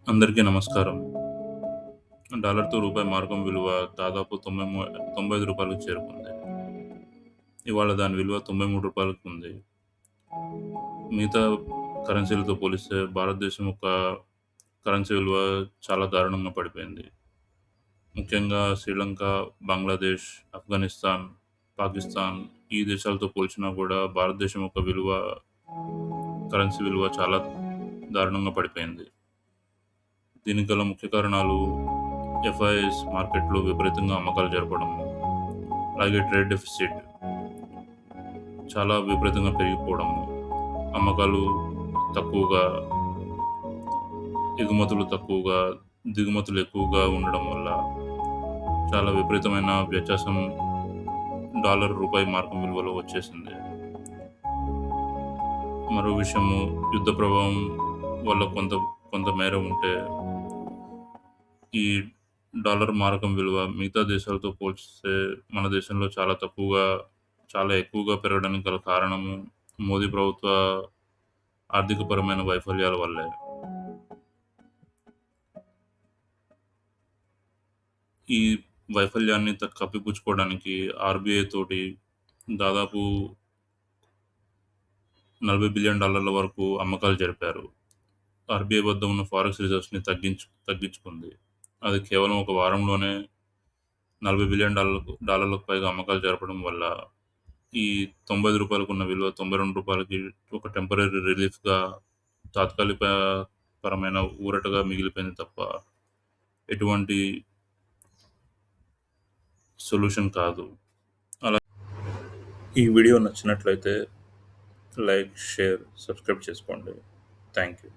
అందరికీ నమస్కారం. డాలర్‌తో రూపాయి మారకం విలువ దాదాపు 95 రూపాయలకు చేరుకుంది. ఇవాళ దాని విలువ రూ. 93కి ఉంది. మిగతా కరెన్సీలతో పోలిస్తే భారతదేశం యొక్క కరెన్సీ విలువ చాలా దారుణంగా పడిపోయింది. ముఖ్యంగా శ్రీలంక, బంగ్లాదేశ్, ఆఫ్ఘనిస్తాన్, పాకిస్తాన్ ఈ దేశాలతో పోల్చినా కూడా భారతదేశం యొక్క కరెన్సీ విలువ చాలా దారుణంగా పడిపోయింది. దీనికి గల ముఖ్య కారణాలు ఎఫ్ఐఎస్ మార్కెట్‌లో విపరీతంగా అమ్మకాలు జరపడము, అలాగే ట్రేడ్ డెఫిసిట్ చాలా విపరీతంగా పెరిగిపోవడము, అమ్మకాలు తక్కువగా, ఎగుమతులు తక్కువగా, దిగుమతులు ఎక్కువగా ఉండడం వల్ల చాలా విపరీతమైన వ్యత్యాసం డాలర్, రూపాయి మారకం విలువలో వచ్చేసింది. మరో విషయము యుద్ధ ప్రభావం వల్ల కొంత మేర ఉంటే ఈ డాలర్ మారకం విలువ మిగతా దేశాలతో పోల్చితే మన దేశంలో చాలా ఎక్కువగా పెరగడానికి గల కారణము మోదీ ప్రభుత్వ ఆర్థికపరమైన వైఫల్యాల వల్లే. ఈ వైఫల్యాన్ని కప్పిపుచ్చుకోవడానికి ఆర్‌బీఐ తోటి దాదాపు $40 బిలియన్ వరకు అమ్మకాలు జరిపారు. ఆర్‌బీఐ వద్ద ఉన్న ఫారెక్స్ రిజర్వ్స్‌ని తగ్గించుకుంది. అది కేవలం ఒక వారంలోనే $40 బిలియన్ డాలర్లకు పైగా అమ్మకాలు జరపడం వల్ల ఈ రూ. 90 ఉన్న విలువ రూ. 92కి ఒక టెంపరరీ రిలీఫ్‌గా, తాత్కాలిక పరమైన ఊరటగా మిగిలిపోయింది తప్ప ఎటువంటి సొల్యూషన్ కాదు. ఈ వీడియో నచ్చినట్లయితే లైక్, షేర్, సబ్స్క్రైబ్ చేసుకోండి. Thank you.